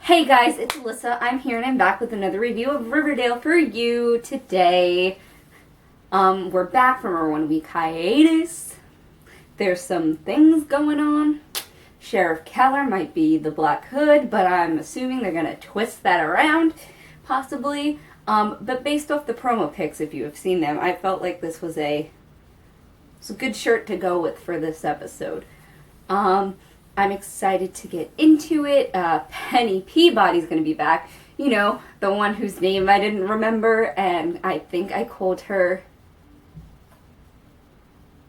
Hey guys, it's Alyssa. I'm here and I'm back with another review of Riverdale for you today. We're back from our 1 week hiatus. There's some things going on. Sheriff Keller might be the Black Hood, but I'm assuming they're gonna twist that around, possibly. But based off the promo pics, if you have seen them, I felt like this was it's a good shirt to go with for this episode. I'm excited to get into it. Penny Peabody's going to be back. You know, the one whose name I didn't remember, and I think I called her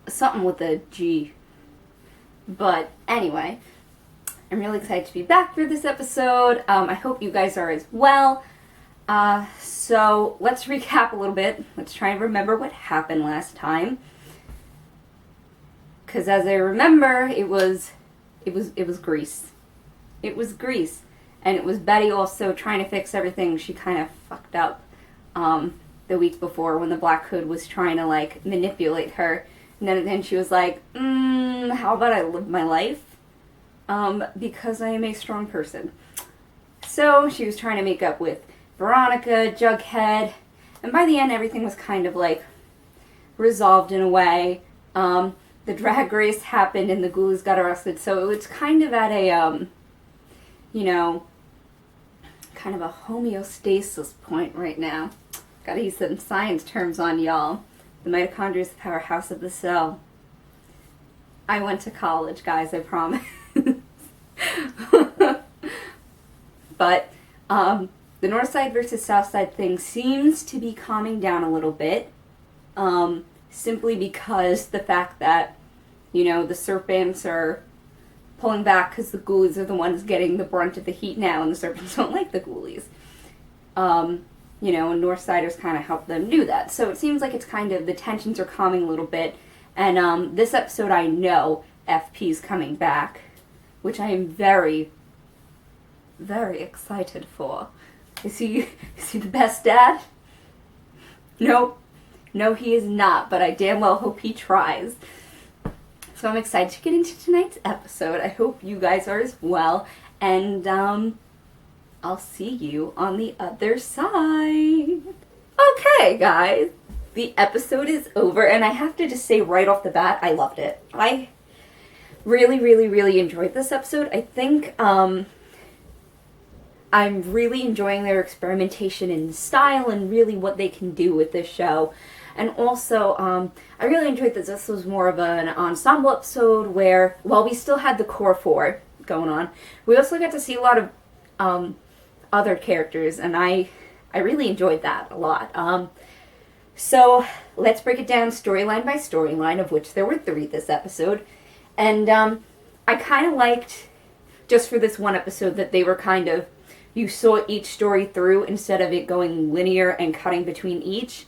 something with a G. But anyway, I'm really excited to be back for this episode. I hope you guys are as well. So let's recap a little bit. Let's try and remember what happened last time. Because as I remember, it was Grease. It was Grease. And it was Betty also trying to fix everything she kind of fucked up the week before when the Black Hood was trying to, like, manipulate her. And then she was like, how about I live my life? Because I am a strong person. So she was trying to make up with Veronica, Jughead, and by the end everything was kind of, like, resolved in a way. The drag race happened and the ghoulies got arrested, so it's kind of at a, kind of a homeostasis point right now. Gotta use some science terms on y'all. The mitochondria is the powerhouse of the cell. I went to college, guys, I promise. But, the Northside versus Southside thing seems to be calming down a little bit. Simply because the fact that, the serpents are pulling back because the ghoulies are the ones getting the brunt of the heat now, and the serpents don't like the ghoulies. And Northsiders kind of help them do that. So it seems like it's kind of, the tensions are calming a little bit. And this episode I know FP's coming back, which I am very, very excited for. Is he the best dad? Nope. No, he is not, but I damn well hope he tries. So I'm excited to get into tonight's episode. I hope you guys are as well. And, I'll see you on the other side. Okay, guys. The episode is over, and I have to just say right off the bat, I loved it. I really, really, really enjoyed this episode. I think, I'm really enjoying their experimentation in style and really what they can do with this show. And also, I really enjoyed that this was more of an ensemble episode where, while we still had the core four going on, we also got to see a lot of other characters, and I really enjoyed that a lot. So, let's break it down storyline by storyline, of which there were 3 this episode. And I kind of liked, just for this one episode, that they were kind of, you saw each story through instead of it going linear and cutting between each.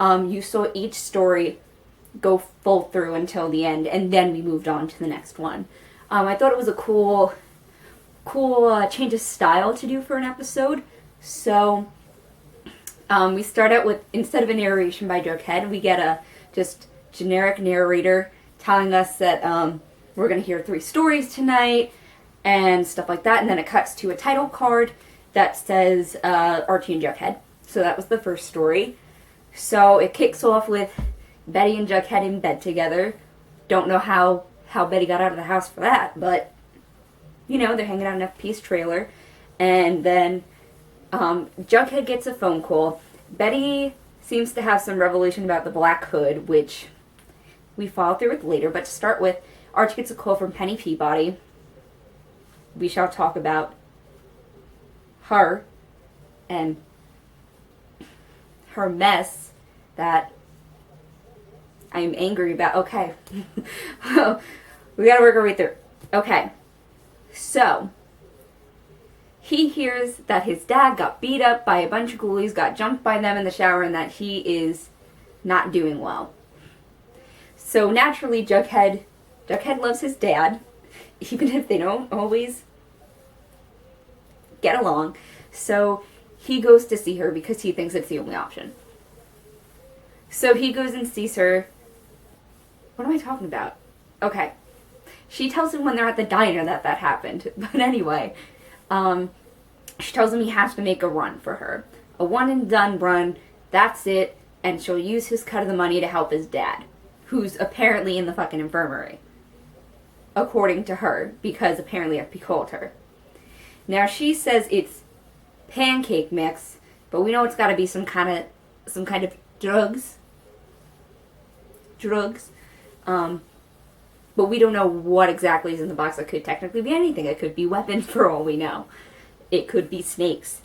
You saw each story go full through until the end, and then we moved on to the next one. I thought it was a cool change of style to do for an episode. So, we start out with, instead of a narration by Jughead, we get a just generic narrator telling us that we're going to hear 3 stories tonight, and stuff like that, and then it cuts to a title card that says Archie and Jughead. So that was the first story. So it kicks off with Betty and Jughead in bed together. Don't know how Betty got out of the house for that, but, they're hanging out in FP's trailer. And then Jughead gets a phone call. Betty seems to have some revelation about the Black Hood, which we follow through with later. But to start with, Archie gets a call from Penny Peabody. We shall talk about her and her mess that I'm angry about. Okay. We gotta work our way through. Okay. So, he hears that his dad got beat up by a bunch of ghoulies, got jumped by them in the shower, and that he is not doing well. So, naturally, Jughead loves his dad, even if they don't always get along. So, he goes to see her because he thinks it's the only option. So he goes and sees her. What am I talking about? Okay. She tells him when they're at the diner that happened. But anyway, she tells him he has to make a run for her. A one and done run, that's it, and she'll use his cut of the money to help his dad, who's apparently in the fucking infirmary. According to her, because apparently FP called her. Now she says it's pancake mix, but we know it's gotta be some kind of drugs. But we don't know what exactly is in the box. It could technically be anything. It could be weapons for all we know. It could be snakes.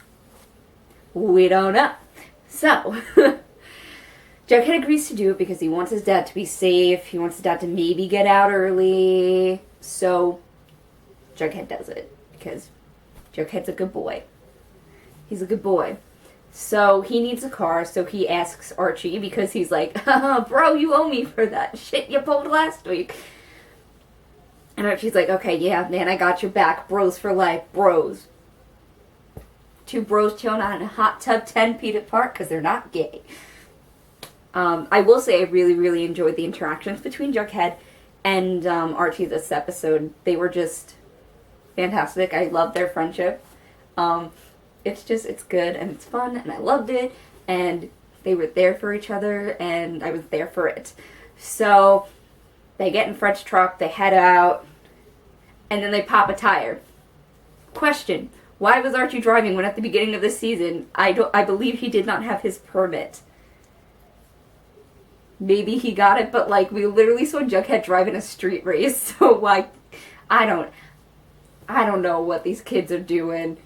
We don't know. So, Jughead agrees to do it because he wants his dad to be safe. He wants his dad to maybe get out early. So, Jughead does it because Jughead's a good boy. He's a good boy. So, he needs a car, so he asks Archie because he's like, bro, you owe me for that shit you pulled last week. And Archie's like, okay, yeah, man, I got your back. Bros for life. Bros. Two bros chilling out in a hot tub 10 feet apart because they're not gay. I will say I really, really enjoyed the interactions between Jughead and Archie this episode. They were just fantastic. I love their friendship. It's good and it's fun and I loved it. And they were there for each other and I was there for it. So they get in Fred's truck, they head out, and then they pop a tire. Question. Why was Archie driving when at the beginning of this season, I believe he did not have his permit? Maybe he got it, but like, we literally saw Jughead drive in a street race, so like, I don't know what these kids are doing.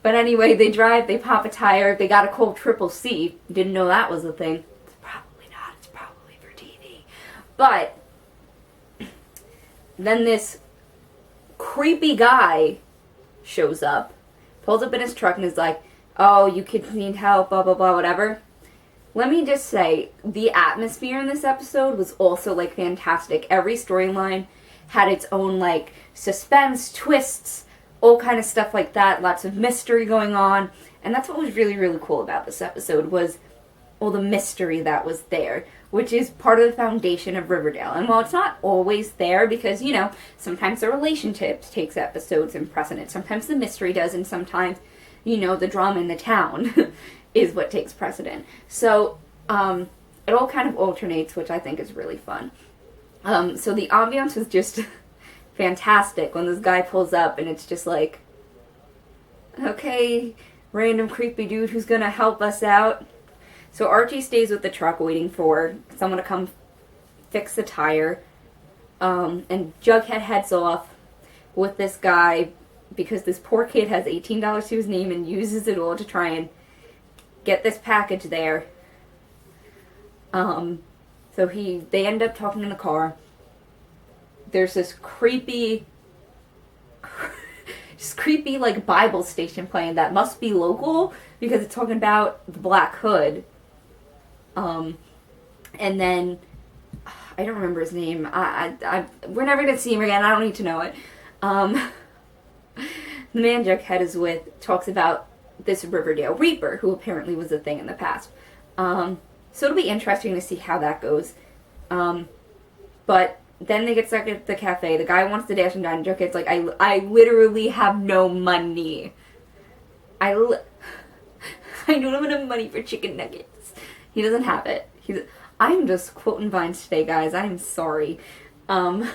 But anyway, they drive, they pop a tire, they got a cold triple C. Didn't know that was a thing. It's probably not, it's probably for TV. But, then this creepy guy shows up, pulls up in his truck and is like, oh, you kids need help, blah, blah, blah, whatever. Let me just say, the atmosphere in this episode was also, like, fantastic. Every storyline had its own, like, suspense, twists, all kind of stuff like that. Lots of mystery going on. And that's what was really, really cool about this episode, was all the mystery that was there, which is part of the foundation of Riverdale. And while it's not always there, because, you know, sometimes the relationships takes episodes in precedence. Sometimes the mystery does, and sometimes, you know, the drama in the town is what takes precedent. So, it all kind of alternates, which I think is really fun. So the ambiance was just fantastic when this guy pulls up and it's just like, okay, random creepy dude who's gonna help us out. So Archie stays with the truck waiting for someone to come fix the tire. And Jughead heads off with this guy because this poor kid has $18 to his name and uses it all to try and get this package there. So they end up talking in the car. There's this creepy like Bible station playing that must be local because it's talking about the Black Hood. And then I don't remember his name. We're never gonna see him again. I don't need to know it. The man Jughead is with talks about this Riverdale Reaper, who apparently was a thing in the past. So it'll be interesting to see how that goes. But then they get stuck at the cafe. The guy wants to dash and dine. Jughead's like, I literally have no money. I don't have enough money for chicken nuggets. He doesn't have it. I'm just quoting Vines today, guys. I'm sorry. But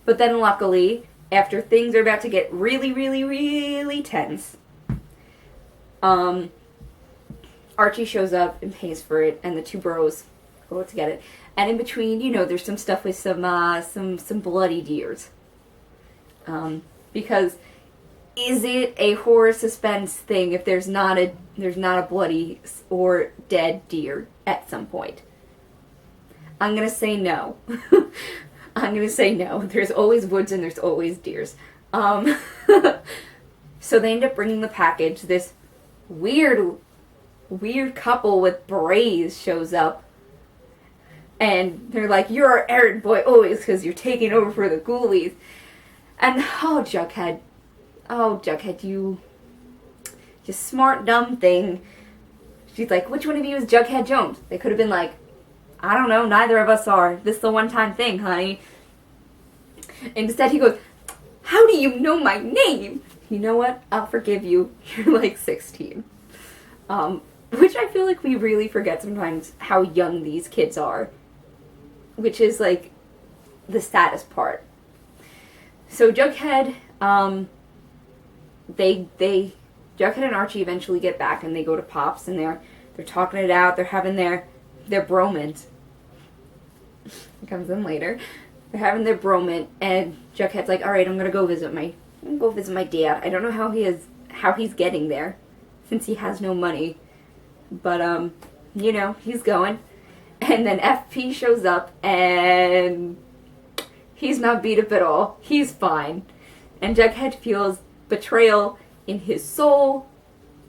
then luckily, after things are about to get really, really, really tense, Archie shows up and pays for it, and the two bros go to get it. And in between, you know, there's some stuff with some bloody deers. Because is it a horror suspense thing if there's not a bloody or dead deer at some point? I'm gonna say no. I'm gonna say no. There's always woods and there's always deers. So they end up bringing the package. This weird couple with berets shows up. And they're like, you're our errand boy always because you're taking over for the ghoulies. And, Jughead, you smart, dumb thing. She's like, which one of you is Jughead Jones? They could have been like, I don't know, neither of us are. This is a one-time thing, honey. Instead he goes, how do you know my name? you know what? I'll forgive you. You're like 16. Which I feel like we really forget sometimes how young these kids are. Which is like the saddest part. So Jughead, Jughead and Archie eventually get back and they go to Pop's and they're talking it out. They're having their bromance. It comes in later. They're having their bromance and Jughead's like, all right, I'm gonna go visit my dad. I don't know how he's getting there since he has no money, but he's going. And then FP shows up and he's not beat up at all. He's fine. And Jughead feels betrayal in his soul.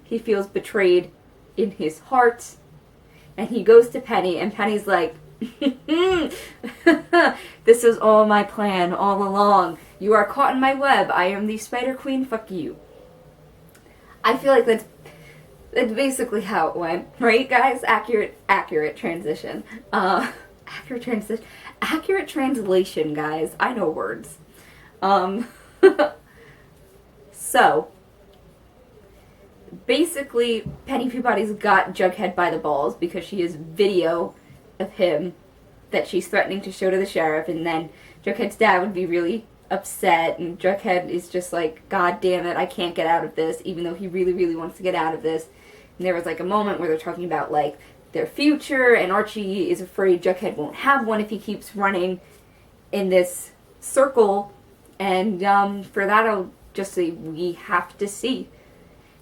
He feels betrayed in his heart. And he goes to Penny, and Penny's like, this was all my plan all along. You are caught in my web. I am the Spider Queen. Fuck you. I feel like that's basically how it went. Right, guys? Accurate transition. Accurate translation, guys. I know words. So, basically, Penny Peabody's got Jughead by the balls because she has video of him that she's threatening to show to the sheriff, and then Jughead's dad would be really upset, and Jughead is just like, God damn it, I can't get out of this, even though he really, really wants to get out of this. And there was like a moment where they're talking about like their future, and Archie is afraid Jughead won't have one if he keeps running in this circle, and for that I'll just say we have to see.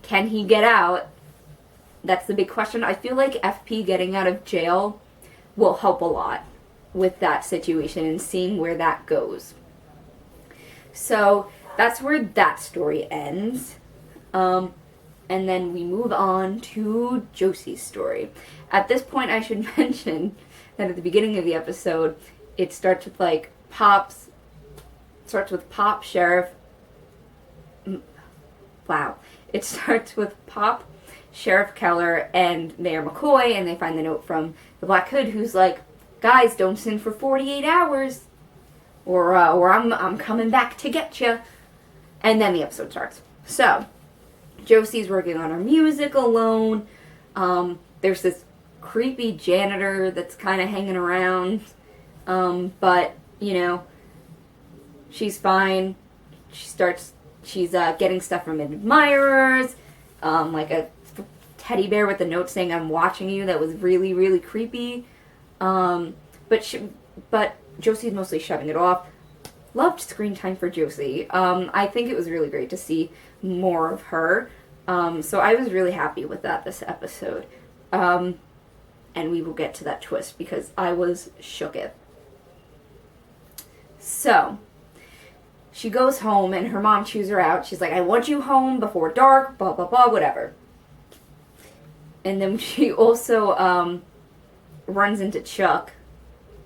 Can he get out? That's the big question. I feel like FP getting out of jail will help a lot with that situation and seeing where that goes. So that's where that story ends. And then we move on to Josie's story. At this point, I should mention that at the beginning of the episode, it starts with like Pop, Sheriff. Wow. It starts with Pop, Sheriff Keller, and Mayor McCoy, and they find the note from the Black Hood, who's like, guys, don't sin for 48 hours, or I'm coming back to get you. And then the episode starts. So, Josie's working on her music alone. There's this creepy janitor that's kind of hanging around, but, she's fine. She's getting stuff from admirers, like a teddy bear with a note saying, I'm watching you, that was really, really creepy. But Josie's mostly shoving it off. Loved screen time for Josie. I think it was really great to see more of her. So I was really happy with that this episode. And we will get to that twist because I was shooketh. So, she goes home and her mom chews her out. She's like, I want you home before dark, blah, blah, blah, whatever. And then she also runs into Chuck,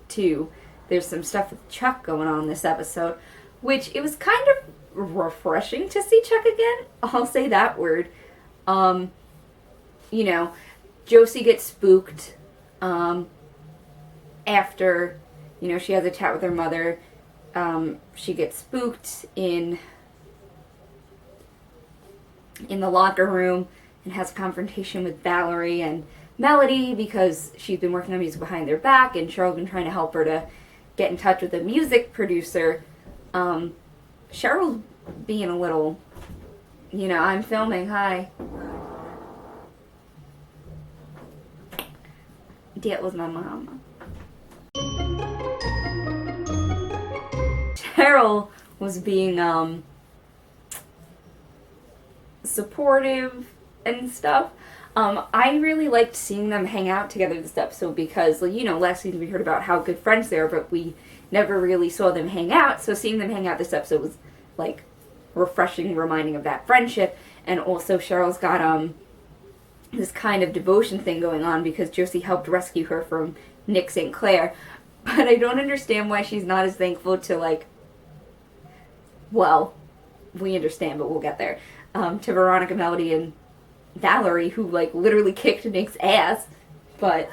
too. There's some stuff with Chuck going on in this episode, which it was kind of refreshing to see Chuck again. I'll say that word. Josie gets spooked after, she has a chat with her mother. She gets spooked in the locker room and has a confrontation with Valerie and Melody because she's been working on music behind their back, and Cheryl's been trying to help her to get in touch with a music producer. Cheryl's being a little, I'm filming, hi. That was my mama. Cheryl was being supportive and stuff. I really liked seeing them hang out together this episode because, last season we heard about how good friends they are, but we never really saw them hang out. So seeing them hang out this episode was, refreshing, reminding of that friendship. And also Cheryl's got, this kind of devotion thing going on because Josie helped rescue her from Nick St. Clair. But I don't understand why she's not as thankful to, well, we understand, but we'll get there, to Veronica, Melody, and Valerie, who, literally kicked Nick's ass. But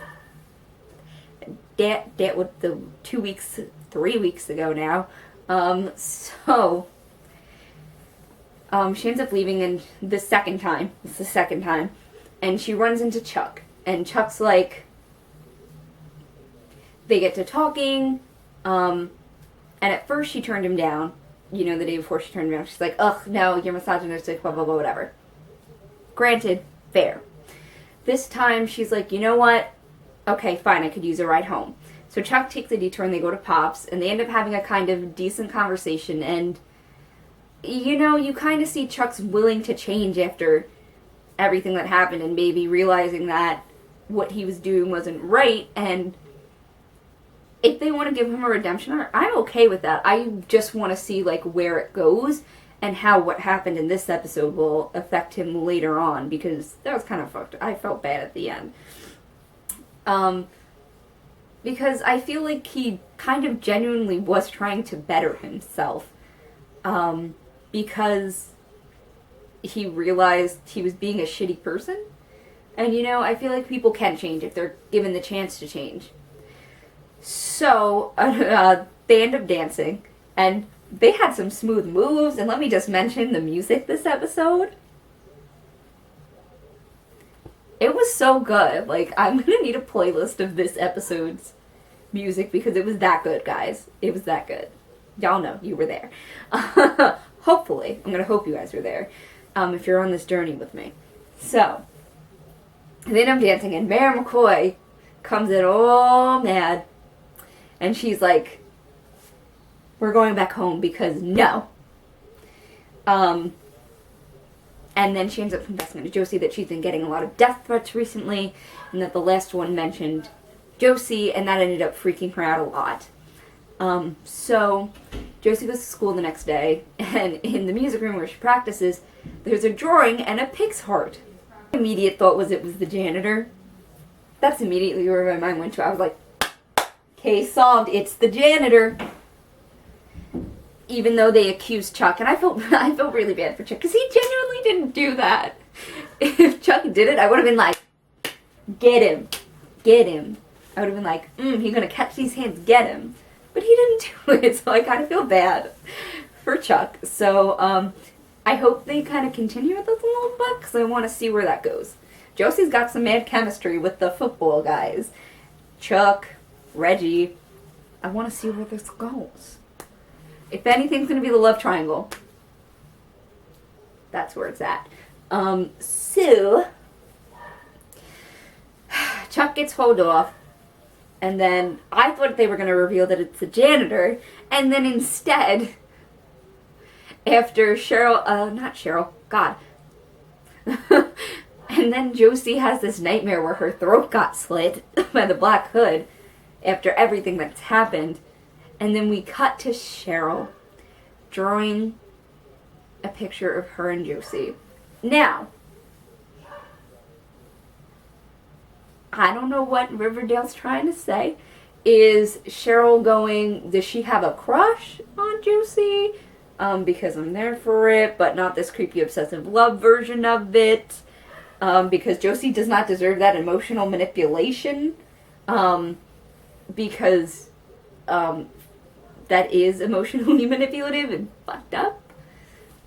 that was the 3 weeks ago now. So, She ends up leaving and the second time. It's the second time. And she runs into Chuck. And Chuck's like, they get to talking. And at first she turned him down. You know, the day before she turned him down. She's like, ugh, no, you're misogynistic, blah, blah, blah, whatever. Granted, fair. This time she's like, you know what? Okay, fine, I could use a ride home. So Chuck takes a detour and they go to Pop's. And they end up having a kind of decent conversation. And, you know, you kind of see Chuck's willing to change after everything that happened. And maybe realizing that what he was doing wasn't right. And if they want to give him a redemption arc, I'm okay with that. I just want to see, like, where it goes and how what happened in this episode will affect him later on, because that was kind of fucked. I felt bad at the end. Because I feel like he kind of genuinely was trying to better himself. Because he realized he was being a shitty person. And, you know, I feel like people can change if they're given the chance to change. So, they end up dancing, and they had some smooth moves, and let me just mention the music this episode. It was so good. Like, I'm gonna need a playlist of this episode's music, because it was that good, guys. It was that good. Y'all know, you were there. Hopefully. I'm gonna hope you guys were there, if you're on this journey with me. So, they end up dancing, and Mary McCoy comes in all mad. And she's like, we're going back home because no. And then she ends up confessing to Josie that she's been getting a lot of death threats recently, and that the last one mentioned Josie, and that ended up freaking her out a lot. So Josie goes to school the next day, and in the music room where she practices, there's a drawing and a pig's heart. My immediate thought was it was the janitor. That's immediately where my mind went to. I was like, case solved, it's the janitor. Even though they accused Chuck, and I felt really bad for Chuck, because he genuinely didn't do that. If Chuck did it, I would have been like, get him. I would have been like, he's gonna catch these hands, get him. But he didn't do it, so I kind of feel bad for Chuck. So, I hope they kind of continue with this a little bit, because I want to see where that goes. Josie's got some mad chemistry with the football guys. Chuck, Reggie. I want to see where this goes. If anything's going to be the love triangle, that's where it's at. So, Chuck gets hauled off, and then I thought they were going to reveal that it's the janitor, and then instead, after and then Josie has this nightmare where her throat got slit by the Black Hood after everything that's happened. And then we cut to Cheryl drawing a picture of her and Josie. Now, I don't know what Riverdale's trying to say. Is Cheryl going, does she have a crush on Josie? Because I'm there for it, but not this creepy obsessive love version of it. Because Josie does not deserve that emotional manipulation. Because that is emotionally manipulative and fucked up.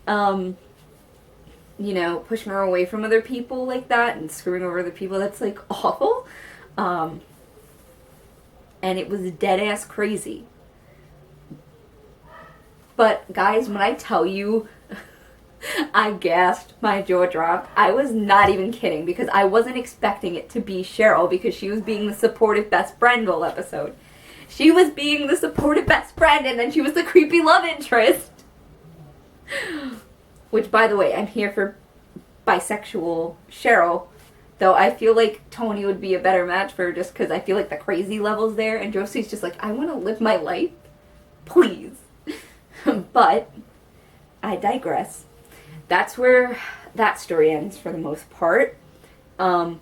You know, pushing her away from other people like that and screwing over other people, that's like awful. And it was dead ass crazy. But guys, when I tell you I gasped, my jaw dropped, I was not even kidding, because I wasn't expecting it to be Cheryl, because she was being the supportive best friend all episode. She was being the supportive best friend, and then she was the creepy love interest. Which, by the way, I'm here for bisexual Cheryl, though I feel like Tony would be a better match for her, just because I feel like the crazy level's there, and Josie's just like, I want to live my life, please. But I digress. That's where that story ends for the most part. And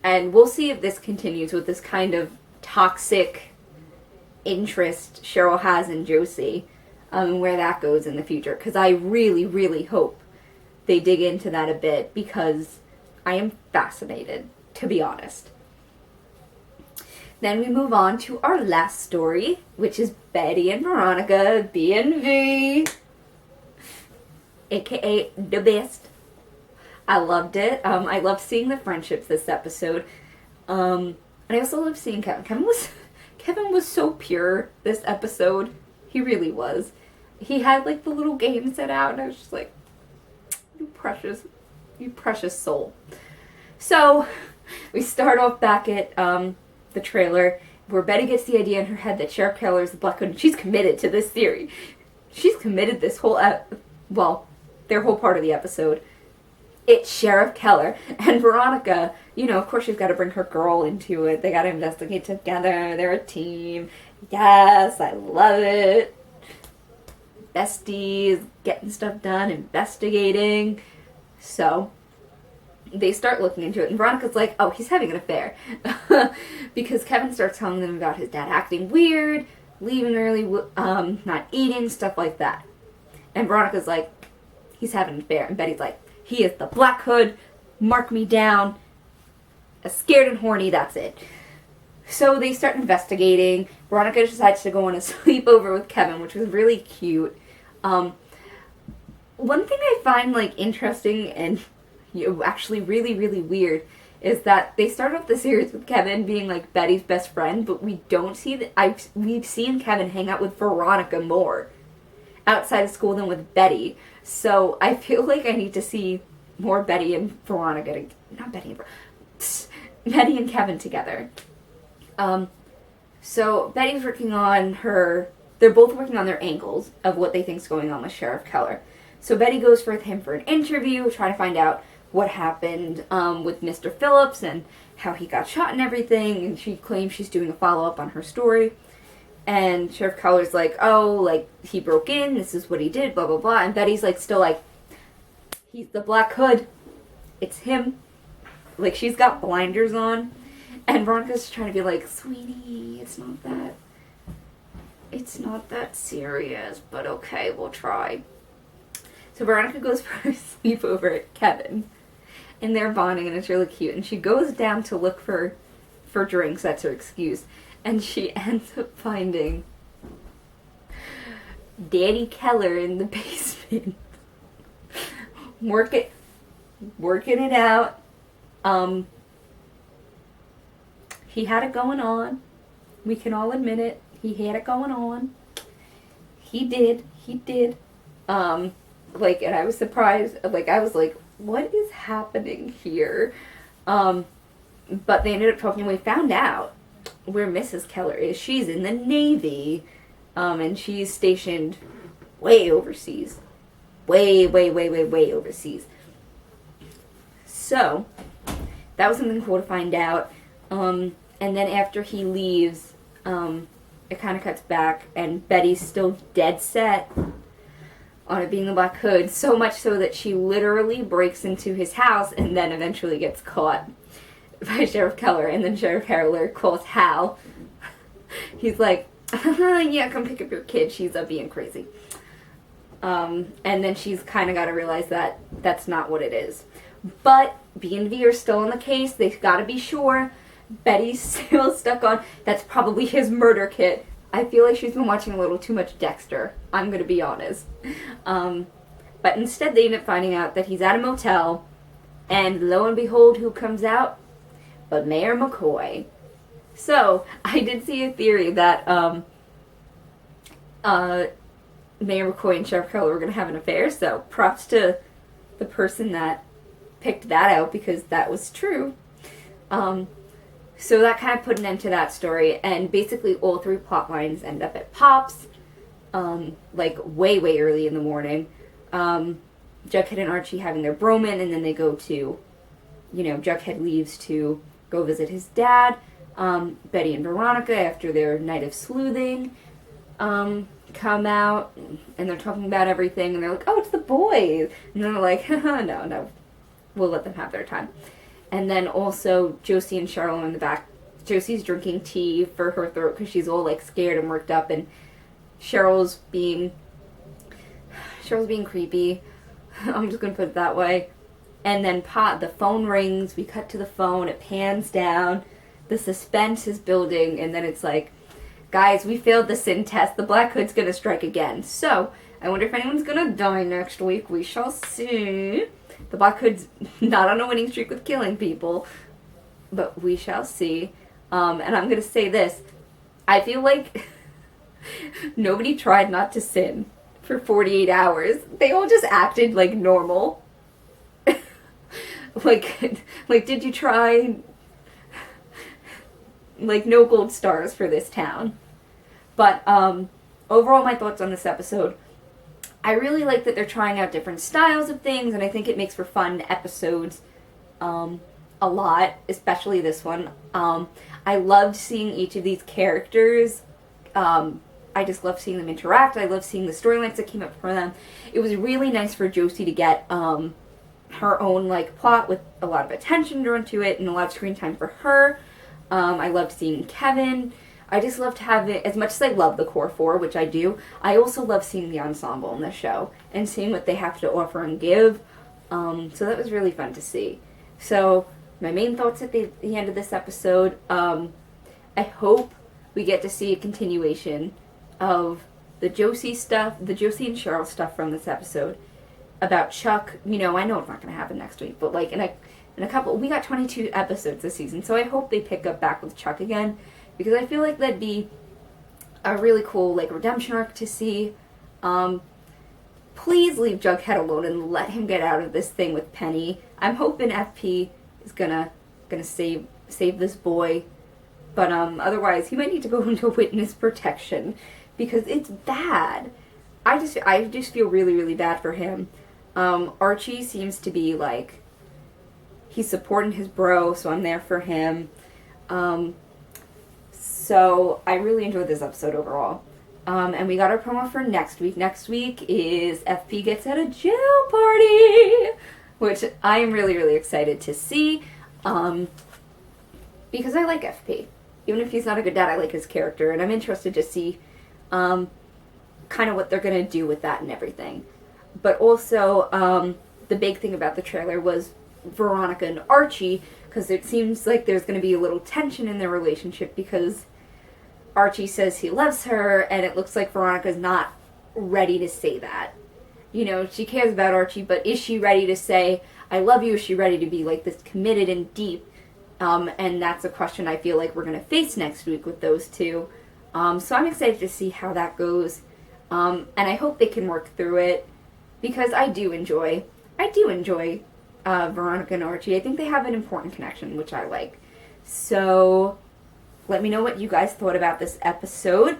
we'll see if this continues with this kind of toxic interest Cheryl has in Josie, where that goes in the future. Because I really, really hope they dig into that a bit, because I am fascinated, to be honest. Then we move on to our last story, which is Betty and Veronica, B&V. aka the best. I loved it. I loved seeing the friendships this episode. And I also loved seeing Kevin. Kevin was so pure this episode. He really was. He had like the little game set out, and I was just like, you precious soul. So we start off back at the trailer where Betty gets the idea in her head that Sheriff Keller is the Black Hood, and she's committed to this theory. She's committed this whole, their whole part of the episode. It's Sheriff Keller. And Veronica, you know, of course she's got to bring her girl into it. They got to investigate together. They're a team. Yes, I love it. Besties, getting stuff done, investigating. So they start looking into it, and Veronica's like, oh, he's having an affair. Because Kevin starts telling them about his dad acting weird, leaving early, not eating, stuff like that. And Veronica's like, he's having an affair. And Betty's like, he is the Black Hood, mark me down. Scared and horny, that's it. So they start investigating. Veronica decides to go on a sleepover with Kevin, which was really cute. One thing I find like interesting and actually really, really weird is that they start off the series with Kevin being like Betty's best friend, but we don't see that. We've seen Kevin hang out with Veronica more outside of school than with Betty. So I feel like I need to see more Betty and Veronica, Betty and Kevin together. So Betty's working on they're both working on their angles of what they think's going on with Sheriff Keller. So Betty goes with him for an interview, trying to find out what happened with Mr. Phillips and how he got shot and everything, and she claims she's doing a follow-up on her story. And Sheriff Keller's like, oh, like, he broke in, this is what he did, blah, blah, blah. And Betty's like, still like, he's the Black Hood. It's him. Like, she's got blinders on. And Veronica's trying to be like, sweetie, it's not that serious, but okay, we'll try. So Veronica goes for a sleepover at Kevin, and they're bonding, and it's really cute. And she goes down to look for drinks, that's her excuse. And she ends up finding Daddy Keller in the basement. working it out. He had it going on. We can all admit it. He had it going on. He did. And I was surprised. I was like, what is happening here? But they ended up talking. We found out where Mrs. Keller is. She's in the Navy. And she's stationed way overseas. Way overseas. So, that was something cool to find out. And then after he leaves, it kind of cuts back, and Betty's still dead set on it being the Black Hood, so much so that she literally breaks into his house and then eventually gets caught by Sheriff Keller, and then Sheriff Keller calls Hal. He's like, yeah, come pick up your kid, she's being crazy. And then she's kind of got to realize that that's not what it is. But B&V are still on the case, they've got to be sure. Betty's still stuck on, that's probably his murder kit. I feel like she's been watching a little too much Dexter, I'm going to be honest. But instead they end up finding out that he's at a motel, and lo and behold, who comes out? But Mayor McCoy. So, I did see a theory that Mayor McCoy and Sheriff Keller were going to have an affair, so props to the person that picked that out, because that was true. So that kind of put an end to that story, and basically all three plot lines end up at Pop's, way early in the morning. Jughead and Archie having their broman, and then they go to, Jughead leaves to go visit his dad. Betty and Veronica, after their night of sleuthing, come out, and they're talking about everything, and they're like, oh, it's the boys! And then they're like, no, we'll let them have their time. And then also Josie and Charlotte in the back. Josie's drinking tea for her throat because she's all scared and worked up, and Cheryl's being creepy. I'm just gonna put it that way. And then the phone rings. We cut to the phone. It pans down. The suspense is building, and then it's like, guys, we failed the sin test. The Black Hood's gonna strike again. So I wonder if anyone's gonna die next week. We shall see. The Black Hood's not on a winning streak with killing people, but we shall see. And I'm gonna say this. I feel like nobody tried not to sin for 48 hours. They all just acted like normal. like, did you try? Like, no gold stars for this town. But, overall, my thoughts on this episode. I really like that they're trying out different styles of things, and I think it makes for fun episodes, a lot, especially this one. I loved seeing each of these characters. I just love seeing them interact. I love seeing the storylines that came up for them. It was really nice for Josie to get, her own, like, plot with a lot of attention drawn to it and a lot of screen time for her. I loved seeing Kevin. I just loved having, as much as I love the core four, which I do, I also love seeing the ensemble in the show and seeing what they have to offer and give. So that was really fun to see. So my main thoughts at the end of this episode, I hope we get to see a continuation of the Josie stuff, the Josie and Cheryl stuff from this episode about Chuck. You know, I know it's not going to happen next week, but like in a couple, we got 22 episodes this season, so I hope they pick up back with Chuck again. Because I feel like that'd be a really cool, like, redemption arc to see. Please leave Jughead alone and let him get out of this thing with Penny. I'm hoping FP is gonna save this boy. But, otherwise, he might need to go into witness protection. Because it's bad. I just feel really, really bad for him. Archie seems to be, like, he's supporting his bro, so I'm there for him. So, I really enjoyed this episode overall. And we got our promo for next week. Next week is FP Gets Out of Jail Party! Which I am really, really excited to see. Because I like FP. Even if he's not a good dad, I like his character. And I'm interested to see kind of what they're going to do with that and everything. But also, the big thing about the trailer was Veronica and Archie. Because it seems like there's going to be a little tension in their relationship because Archie says he loves her, and it looks like Veronica's not ready to say that. You know, she cares about Archie, but is she ready to say, I love you? Is she ready to be, like, this committed and deep? And that's a question I feel like we're going to face next week with those two. So I'm excited to see how that goes. And I hope they can work through it, because I do enjoy Veronica and Archie. I think they have an important connection, which I like. So let me know what you guys thought about this episode.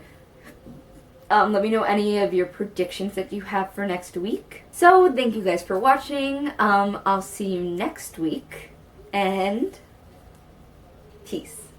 Let me know any of your predictions that you have for next week. So thank you guys for watching. I'll see you next week, and peace.